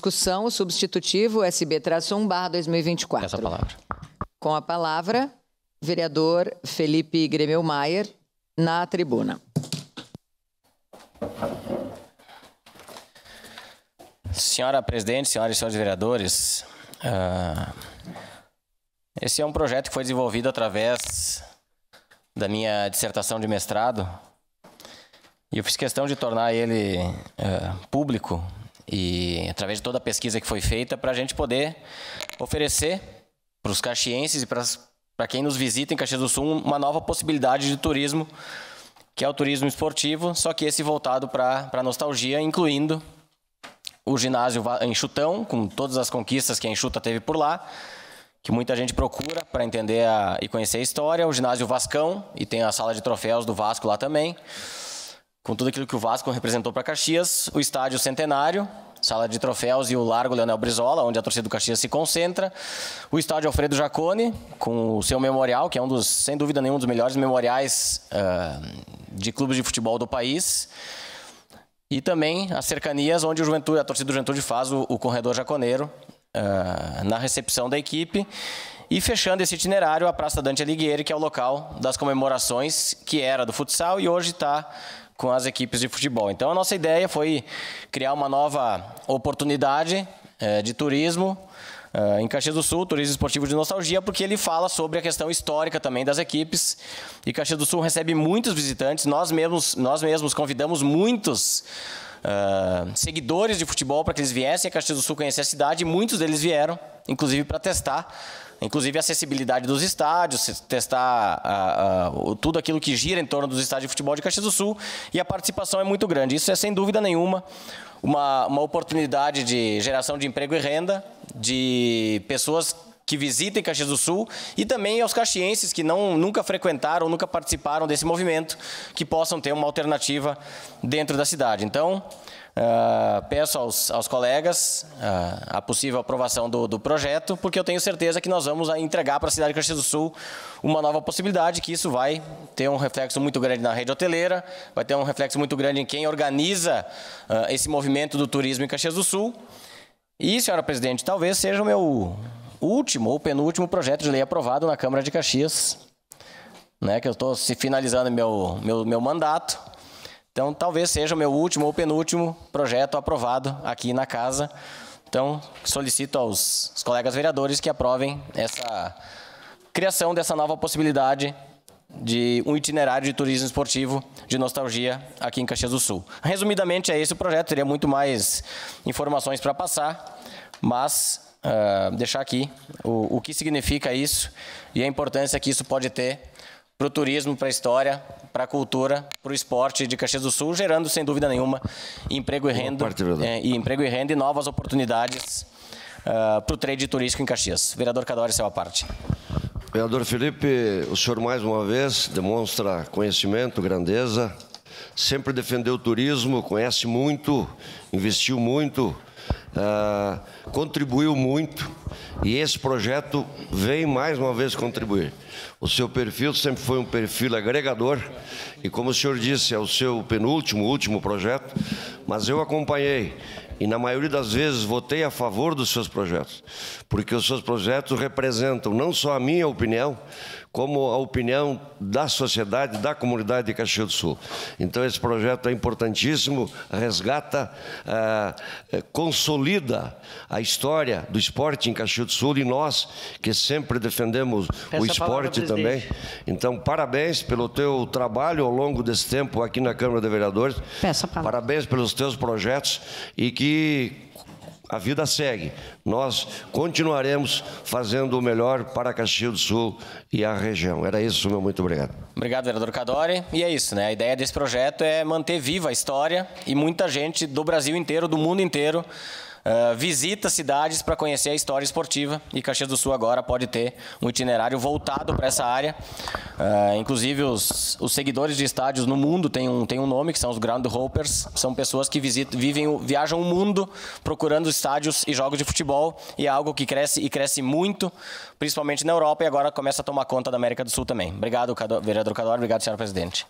discussão, o substitutivo SB-1/2024. Essa palavra. Com a palavra, vereador Felipe Gremel-Maier, na tribuna. Senhora presidente, senhoras e senhores vereadores, esse é um projeto que foi desenvolvido através da minha dissertação de mestrado e eu fiz questão de tornar ele público e através de toda a pesquisa que foi feita para a gente poder oferecer para os caxienses e para quem nos visita em Caxias do Sul uma nova possibilidade de turismo, que é o turismo esportivo, só que esse voltado para a nostalgia, incluindo o ginásio Enxutão, com todas as conquistas que a Enxuta teve por lá, que muita gente procura para entender e conhecer a história. O ginásio Vascão, e tem a sala de troféus do Vasco lá também, com tudo aquilo que o Vasco representou para Caxias. O estádio Centenário, sala de troféus e o Largo Leonel Brizola, onde a torcida do Caxias se concentra. O estádio Alfredo Jaconi, com o seu memorial, que é sem dúvida nenhuma, um dos melhores memoriais de clubes de futebol do país. E também as cercanias, onde a torcida do Juventude faz o corredor jaconeiro na recepção da equipe. E fechando esse itinerário, a Praça Dante Alighieri, que é o local das comemorações, que era do futsal e hoje está com as equipes de futebol. Então a nossa ideia foi criar uma nova oportunidade de turismo em Caxias do Sul, turismo esportivo de nostalgia, porque ele fala sobre a questão histórica também das equipes. E Caxias do Sul recebe muitos visitantes, nós mesmos convidamos muitos seguidores de futebol para que eles viessem a Caxias do Sul conhecer a cidade, e muitos deles vieram, inclusive para testar, inclusive a acessibilidade dos estádios, testar tudo aquilo que gira em torno dos estádios de futebol de Caxias do Sul, e a participação é muito grande. Isso é, sem dúvida nenhuma, uma oportunidade de geração de emprego e renda, de pessoas que visitem Caxias do Sul e também aos caxienses que nunca frequentaram, nunca participaram desse movimento, que possam ter uma alternativa dentro da cidade. Então, peço aos colegas a possível aprovação do projeto, porque eu tenho certeza que nós vamos entregar para a cidade de Caxias do Sul uma nova possibilidade, que isso vai ter um reflexo muito grande na rede hoteleira, vai ter um reflexo muito grande em quem organiza esse movimento do turismo em Caxias do Sul. E, senhora presidente, talvez seja o meu último ou penúltimo projeto de lei aprovado na Câmara de Caxias, que eu estou finalizando meu mandato. Então, talvez seja o meu último ou penúltimo projeto aprovado aqui na casa. Então, solicito aos colegas vereadores que aprovem essa criação dessa nova possibilidade de um itinerário de turismo esportivo de nostalgia aqui em Caxias do Sul. Resumidamente, é esse o projeto. Teria muito mais informações para passar, mas deixar aqui o que significa isso e a importância que isso pode ter para o turismo, para a história, para a cultura, para o esporte de Caxias do Sul, gerando, sem dúvida nenhuma, emprego e renda, e novas oportunidades para o trade turístico em Caxias. Vereador Cadore, seu à parte. Vereador Felipe, o senhor mais uma vez demonstra conhecimento, grandeza, sempre defendeu o turismo, conhece muito, investiu muito, contribuiu muito, e esse projeto vem mais uma vez contribuir. O seu perfil sempre foi um perfil agregador, e como o senhor disse, é o seu último projeto, mas eu acompanhei, e na maioria das vezes votei a favor dos seus projetos, porque os seus projetos representam não só a minha opinião, como a opinião da sociedade, da comunidade de Caxias do Sul. Então esse projeto é importantíssimo, resgata, consolida a história do esporte em Caxias do Sul, e nós que sempre defendemos o esporte também. Então parabéns pelo teu trabalho ao longo desse tempo aqui na Câmara de Vereadores. Parabéns pelos teus projetos, e que a vida segue. Nós continuaremos fazendo o melhor para Caxias do Sul e a região. Era isso, meu muito obrigado. Obrigado, vereador Cadore. E é isso, A ideia desse projeto é manter viva a história, e muita gente do Brasil inteiro, do mundo inteiro, visita cidades para conhecer a história esportiva, e Caxias do Sul agora pode ter um itinerário voltado para essa área. Inclusive os seguidores de estádios no mundo têm um nome, que são os Ground Hoppers. São pessoas que viajam o mundo procurando estádios e jogos de futebol, e é algo que cresce muito, principalmente na Europa, e agora começa a tomar conta da América do Sul também. Obrigado, vereador Cadore. Obrigado, senhora presidente.